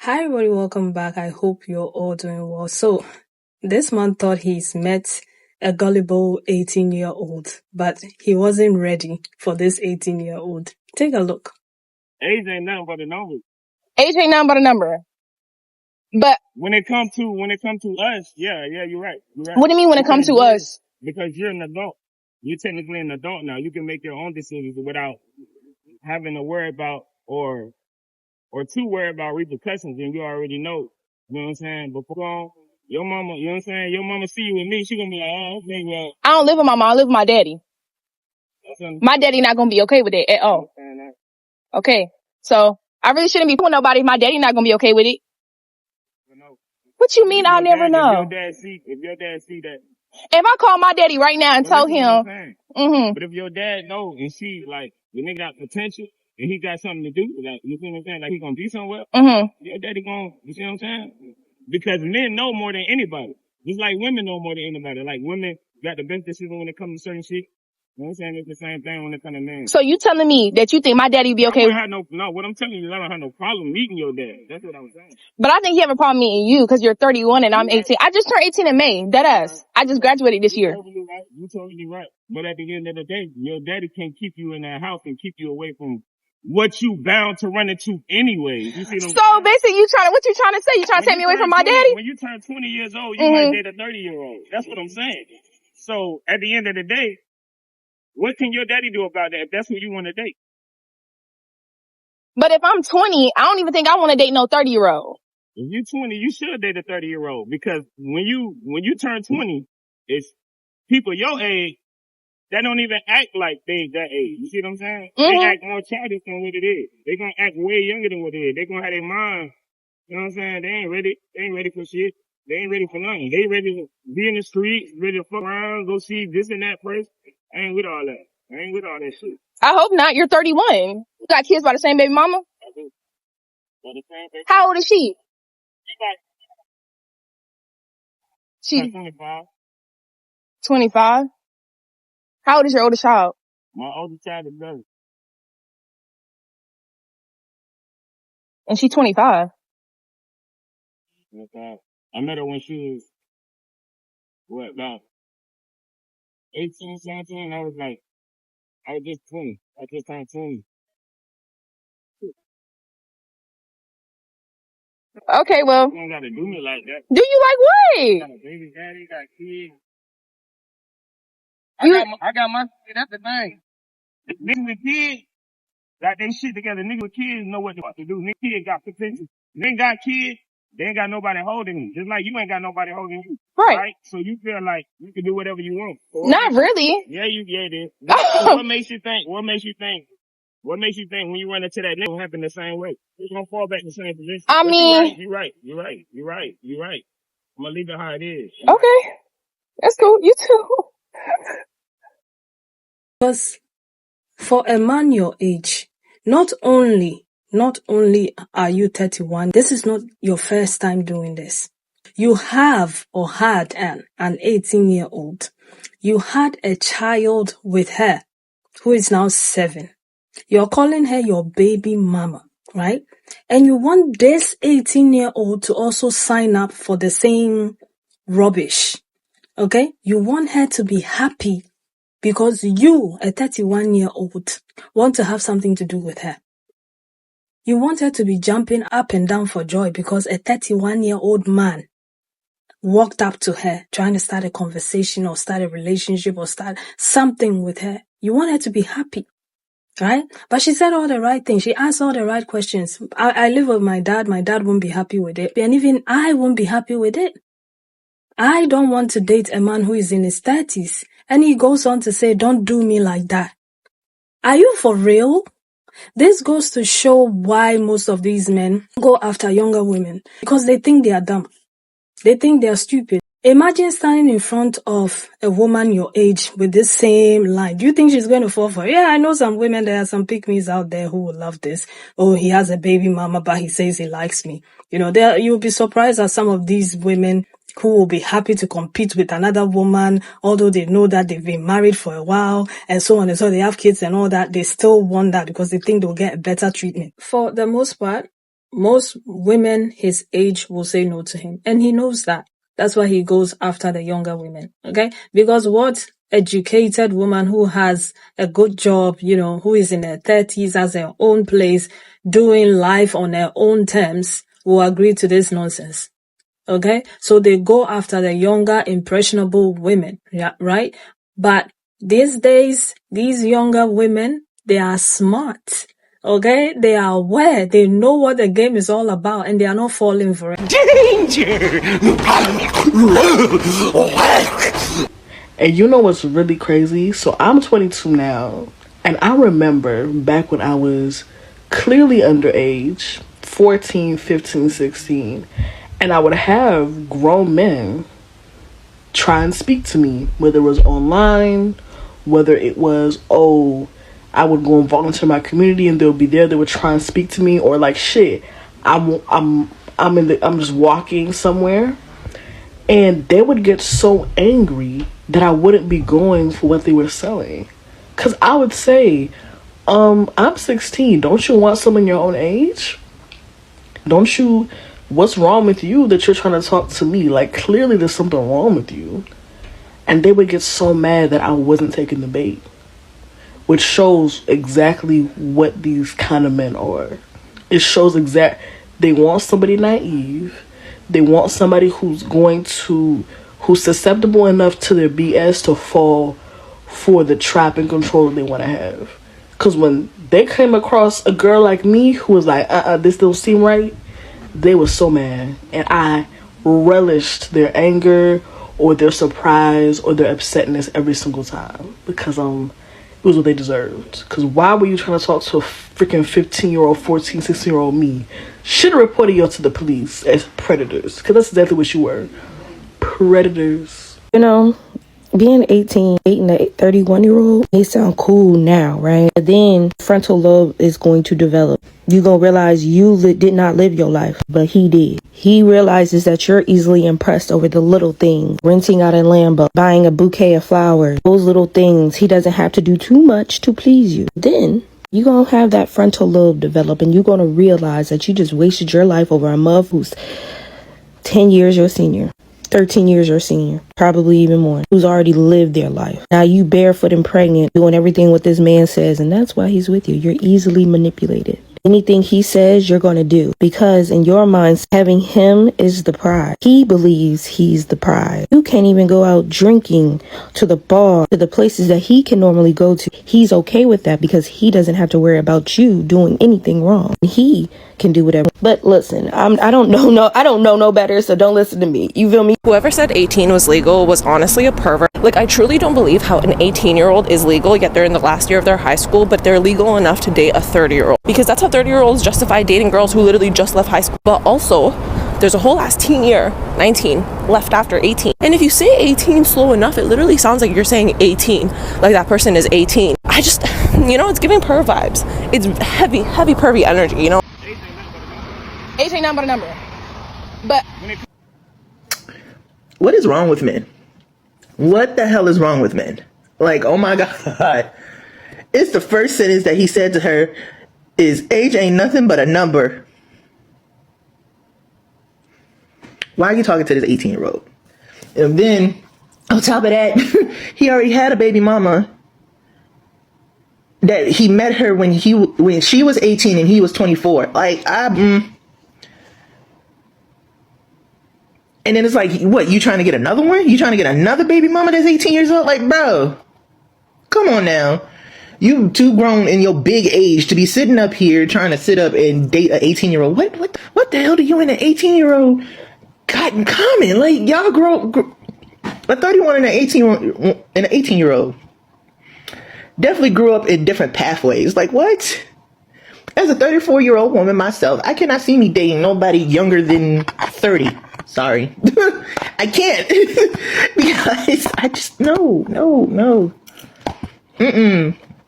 Hi, everybody, welcome back. I hope you're all doing well. So, this man thought he's met a gullible 18-year-old, but he wasn't ready for this 18-year-old. Take a look. Age ain't nothing but a number. Age ain't nothing but a number. But When it come to us, yeah, you're right. what do you mean when it comes to us? Because you're an adult. You're technically an adult now. You can make your own decisions without having to worry about or too worried about repercussions, and you already know. You know what I'm saying? Before your mama, you know what I'm saying? Your mama see you with me, she gonna be like, oh, okay, well. I don't live with my mom, I live with my daddy. My daddy not gonna be okay with it at all. Okay. So I really shouldn't be with nobody if my daddy not gonna be okay with it. What you mean I'll never know? If your dad see that. If I call my daddy right now and tell him, But if your dad know and see like the nigga got potential and he got something to do, like you see what I'm saying, like he gonna be somewhere, your daddy gonna, you see what I'm saying? Because men know more than anybody. Just like women know more than anybody. Like women got the best decision when it comes to certain shit. You know what I'm saying? It's the same thing when it comes to men. So you telling me that you think my daddy be okay? No, what I'm telling you is I don't have no problem meeting your dad. That's what I was saying. But I think he have a problem meeting you because you're 31 and I'm 18. I just turned 18 in May. Deadass. I just graduated this year. You totally right. But at the end of the day, your daddy can't keep you in that house and keep you away from what you bound to run into anyway. You see what I'm So basically what you trying to say? You trying to take me away from my daddy? When you turn 20 years old, you might date a 30-year-old. That's what I'm saying. So at the end of the day, what can your daddy do about that if that's who you want to date? But if I'm 20, I don't even think I want to date no 30-year-old. If you're 20, you should date a 30-year-old because when you turn 20, it's people your age that don't even act like they that age. You see what I'm saying? They act more childish than what it is. They gonna act way younger than what it is. They gonna have their mind. You know what I'm saying? They ain't ready. They ain't ready for shit. They ain't ready for nothing. They ready to be in the streets, ready to fuck around, go see this and that person. I ain't with all that. I ain't with all that shit. I hope not. You're 31. You got kids by the same baby mama? I do. By the same baby. How old is she? She's 25. 25? How old is your oldest child? My oldest child is 11. And she's 25. I met her when she was, about 18, 17. I was just 20. I just turned 20. Okay, well. You don't gotta do me like that. Do you like what? Got a baby daddy, got kids. I got my, that's the thing. Niggas with kids, got they shit together. Niggas with kids know what to do. Niggas kids got potential. They ain't got kids, they ain't got nobody holding them. Just like you ain't got nobody holding you. Right? So you feel like you can do whatever you want. So not really. Yeah, it is. So what makes you think when you run into that nigga will happen the same way? You're gonna fall back in the same position. I mean. You're right. I'm gonna leave it how it is. Okay. That's cool. You too. Because for a man your age, not only are you 31, this is not your first time doing this. You have or had an 18-year-old. You had a child with her who is now 7. You're calling her your baby mama, right? And you want this 18-year-old to also sign up for the same rubbish, okay? You want her to be happy because you, a 31-year-old, want to have something to do with her. You want her to be jumping up and down for joy because a 31-year-old man walked up to her trying to start a conversation or start a relationship or start something with her. You want her to be happy, right? But she said all the right things. She asked all the right questions. I live with my dad. My dad won't be happy with it. And even I won't be happy with it. I don't want to date a man who is in his 30s. And he goes on to say, don't do me like that. Are you for real? This goes to show why most of these men go after younger women. Because they think they are dumb. They think they are stupid. Imagine standing in front of a woman your age with this same line. Do you think she's going to fall for it? Yeah, I know some women, there are some pick-me's out there who will love this. Oh, he has a baby mama, but he says he likes me. You know, you'll be surprised at some of these women who will be happy to compete with another woman, although they know that they've been married for a while and so on and so they have kids and all that. They still want that because they think they'll get a better treatment. For the most part, most women his age will say no to him. And he knows that. That's why he goes after the younger women. Okay? Because what educated woman who has a good job, who is in her 30s, has her own place, doing life on her own terms, will agree to this nonsense? Okay? So they go after the younger, impressionable women, yeah, right? But these days, these younger women, they are smart. Okay? They are aware. They know what the game is all about, and they are not falling for it. Danger! And you know what's really crazy? So I'm 22 now, and I remember back when I was clearly underage, 14, 15, 16, and I would have grown men try and speak to me, whether it was online, whether it was, I would go and volunteer my community and they'll be there, they would try and speak to me, or like shit, I'm just walking somewhere and they would get so angry that I wouldn't be going for what they were selling. Cause I would say, I'm 16, don't you want someone your own age? What's wrong with you that you're trying to talk to me? Like, clearly there's something wrong with you. And they would get so mad that I wasn't taking the bait, which shows exactly what these kind of men are. It shows they want somebody naive. They want somebody who's susceptible enough to their BS to fall for the trap and control that they want to have. Because when they came across a girl like me who was like, this don't seem right, they were so mad. And I relished their anger or their surprise or their upsetness every single time. Because it was what they deserved. Because why were you trying to talk to a freaking 15-year-old, 14, 16-year-old me? Should have reported you to the police as predators. Because that's exactly what you were. Predators. Being 18, dating a 31-year-old may sound cool now, right? But then frontal lobe is going to develop. You're going to realize you did not live your life, but he did. He realizes that you're easily impressed over the little things. Renting out a Lambo, buying a bouquet of flowers, those little things. He doesn't have to do too much to please you. Then you're going to have that frontal lobe develop and you're going to realize that you just wasted your life over a mother who's 10 years your senior. 13 years your senior, probably even more, who's already lived their life. Now you barefoot and pregnant, doing everything what this man says, and that's why he's with you. You're easily manipulated. Anything he says, you're going to do. Because in your mind, having him is the prize. He believes he's the prize. You can't even go out drinking to the bar, to the places that he can normally go to. He's okay with that because he doesn't have to worry about you doing anything wrong. He can do whatever. But listen, I don't know no better, so don't listen to me. You feel me? Whoever said 18 was legal was honestly a pervert. Like, I truly don't believe how an 18-year-old is legal, yet they're in the last year of their high school, but they're legal enough to date a 30-year-old. Because that's how 30-year-olds justify dating girls who literally just left high school. But also, there's a whole last teen year, 19, left after 18. And if you say 18 slow enough, it literally sounds like you're saying 18, like that person is 18. I just, it's giving perv vibes. It's heavy pervy energy, Age ain't nothing but a number. But what is wrong with men? What the hell is wrong with men? Like, oh my God. It's the first sentence that he said to her is, age ain't nothing but a number. Why are you talking to this 18-year-old? And then, on top of that, he already had a baby mama that he met her when she was 18 and he was 24. Like, and then it's like, what, you trying to get another one? You trying to get another baby mama that's 18 years old? Like, bro, come on now. You too grown in your big age to be sitting up here trying to sit up and date an 18-year-old. What the hell do you and an 18-year-old got in common? Like, y'all grow a 31 and an 18-year-old definitely grew up in different pathways. Like, what? As a 34-year-old woman myself, I cannot see me dating nobody younger than 30. Sorry. I can't. Because I just, no.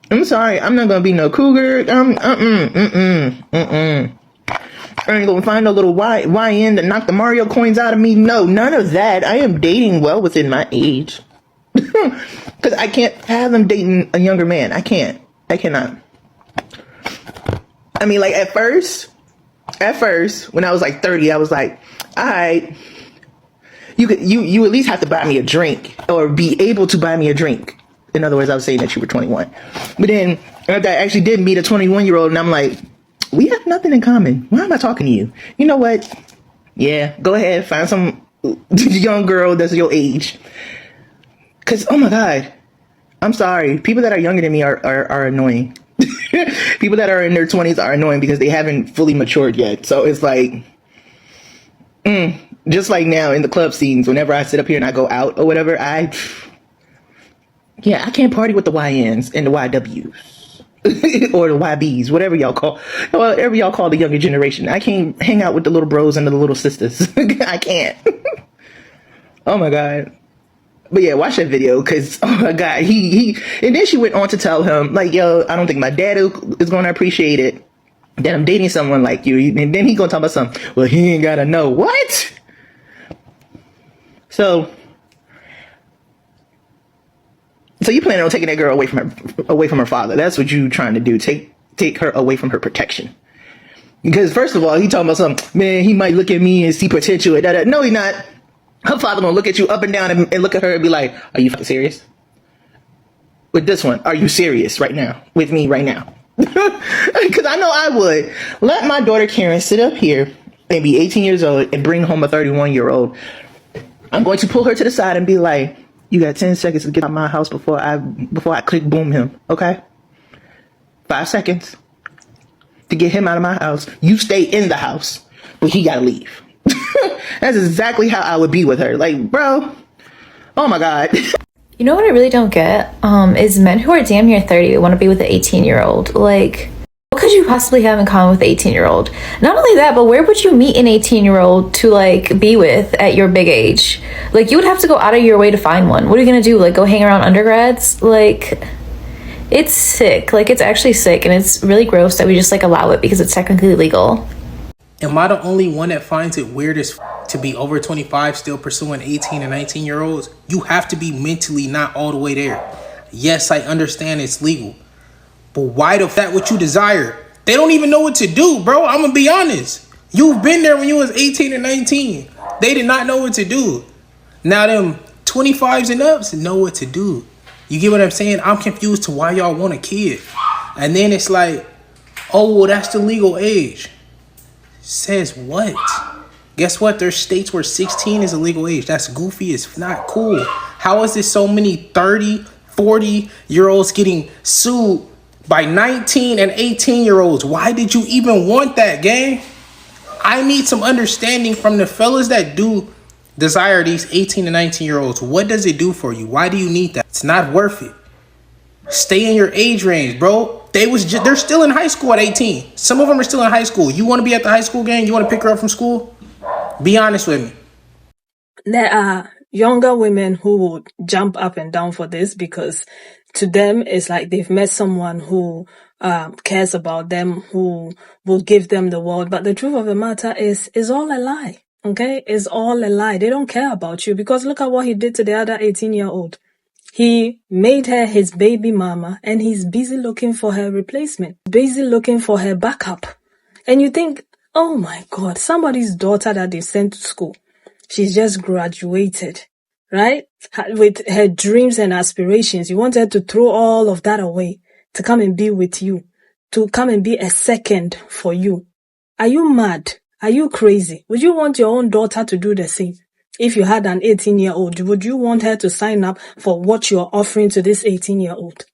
I'm sorry. I'm not gonna be no cougar. I ain't gonna find a little YN to knock the Mario coins out of me. No, none of that. I am dating well within my age. Because I can't have them dating a younger man. I cannot. I mean, like, at first, At first, when I was like 30, I was like, all right, you at least have to buy me a drink or be able to buy me a drink. In other words, I was saying that you were 21. But then after I actually did meet a 21-year-old, and I'm like, we have nothing in common. Why am I talking to you? You know what? Yeah, go ahead, find some young girl that's your age. Because, oh my God, I'm sorry. People that are younger than me are annoying. People that are in their 20s are annoying because they haven't fully matured yet. So it's like, just like now in the club scenes, whenever I sit up here and I go out or whatever, I can't party with the YNs and the YWs. Or the YBs, whatever y'all call the younger generation. I can't hang out with the little bros and the little sisters. I can't. Oh my God. But yeah, watch that video because, oh my God, he and then she went on to tell him, like, yo, I don't think my dad is going to appreciate it that I'm dating someone like you. And then he going to talk about something. Well, he ain't got to know. What? So you plan on taking that girl away from her father. That's what you trying to do. Take her away from her protection. Because first of all, he talking about something, man, he might look at me and see potential. No, he not. Her father gonna look at you up and down and look at her and be like, are you fucking serious? With this one, are you serious right now? With me right now? Because I know I would. Let my daughter Karen sit up here and be 18 years old and bring home a 31-year-old. I'm going to pull her to the side and be like, you got 10 seconds to get out of my house before I click boom him, okay? 5 seconds to get him out of my house. You stay in the house, but he gotta leave. That's exactly how I would be with her. Like, bro, oh my God. You know what I really don't get? Is men who are damn near 30 want to be with an 18-year-old. Like, what could you possibly have in common with an 18-year-old? Not only that, but where would you meet an 18-year-old to, like, be with at your big age? Like, you would have to go out of your way to find one. What are you gonna do? Like, go hang around undergrads? Like, it's sick. Like, it's actually sick, and it's really gross that we just, like, allow it because it's technically legal. Am I the only one that finds it weird as to be over 25 still pursuing 18 and 19-year-olds? You have to be mentally not all the way there. Yes, I understand it's legal. But why the fact what you desire? They don't even know what to do, bro. I'm gonna be honest. You've been there when you was 18 and 19. They did not know what to do. Now them 25s and ups know what to do. You get what I'm saying? I'm confused to why y'all want a kid. And then it's like, oh, well, that's the legal age. Says what? Guess what? There's states where 16 is a legal age. That's goofy. It's not cool. How is there so many 30, 40-year-olds getting sued by 19 and 18-year-olds? Why did you even want that, gang? I need some understanding from the fellas that do desire these 18 and 19-year-olds. What does it do for you? Why do you need that? It's not worth it. Stay in your age range, bro. They're still in high school at 18. Some of them are still in high school. You want to be at the high school gang? You want to pick her up from school? Be honest with me. There are younger women who would jump up and down for this because to them it's like they've met someone who cares about them, who will give them the world. But the truth of the matter is all a lie. Okay? It's all a lie. They don't care about you because look at what he did to the other 18-year-old. He made her his baby mama and he's busy looking for her replacement, busy looking for her backup. And you think, oh my God, somebody's daughter that they sent to school, she's just graduated, right? With her dreams and aspirations. You want her to throw all of that away to come and be with you, to come and be a second for you. Are you mad? Are you crazy? Would you want your own daughter to do the same? If you had an 18-year-old, would you want her to sign up for what you're offering to this 18-year-old?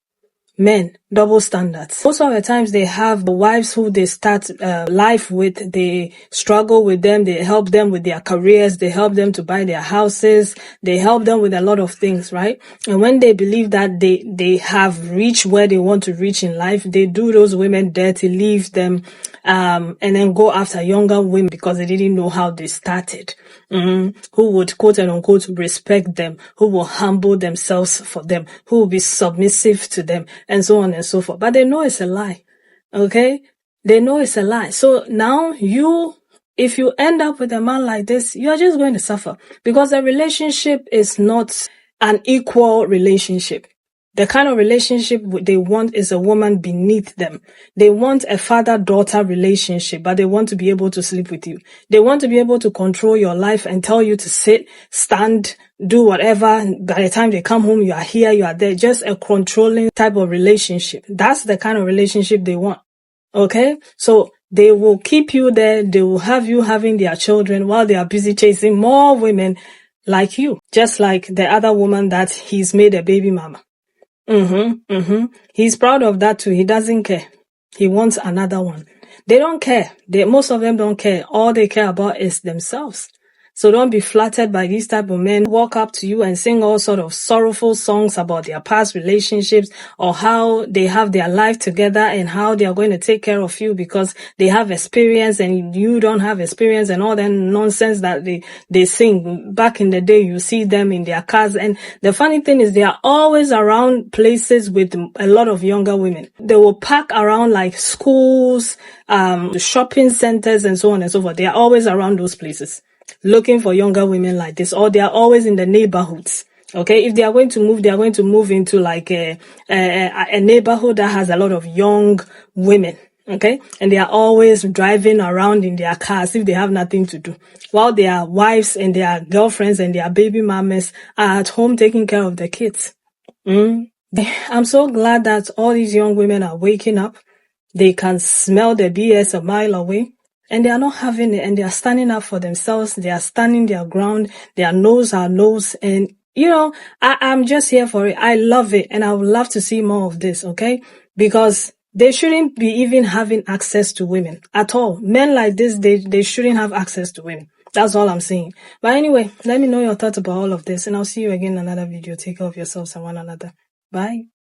Men, double standards. Most of the times they have the wives who they start life with, they struggle with them, they help them with their careers, they help them to buy their houses, they help them with a lot of things, right? And when they believe that they have reached where they want to reach in life, they do those women dirty, leave them, and then go after younger women because they didn't know how they started. Who would quote and unquote respect them, who will humble themselves for them, who will be submissive to them, and so on and so forth. But they know it's a lie. Okay? They know it's a lie. So now if you end up with a man like this, you're just going to suffer because the relationship is not an equal relationship. The kind of relationship they want is a woman beneath them. They want a father-daughter relationship, but they want to be able to sleep with you. They want to be able to control your life and tell you to sit, stand, do whatever. By the time they come home, you are here, you are there. Just a controlling type of relationship. That's the kind of relationship they want. Okay? So they will keep you there. They will have you having their children while they are busy chasing more women like you. Just like the other woman that he's made a baby mama. He's proud of that too. He doesn't care. He wants another one. They don't care. Most of them don't care. All they care about is themselves. So don't be flattered by these type of men who walk up to you and sing all sort of sorrowful songs about their past relationships or how they have their life together and how they are going to take care of you because they have experience and you don't have experience and all that nonsense that they sing. Back in the day, you see them in their cars. And the funny thing is they are always around places with a lot of younger women. They will park around like schools, shopping centers and so on and so forth. They are always around those places, looking for younger women like this, or they are always in the neighborhoods. Okay, if they are going to move, they are going to move into like a neighborhood that has a lot of young women. Okay, and they are always driving around in their cars if they have nothing to do, while their wives and their girlfriends and their baby mamas are at home taking care of the kids. I'm so glad that all these young women are waking up. They can smell the BS a mile away. And they are not having it, and they are standing up for themselves. They are standing their ground. Their nose are nose. And, I'm just here for it. I love it. And I would love to see more of this, okay? Because they shouldn't be even having access to women at all. Men like this, they shouldn't have access to women. That's all I'm saying. But anyway, let me know your thoughts about all of this. And I'll see you again in another video. Take care of yourselves and one another. Bye.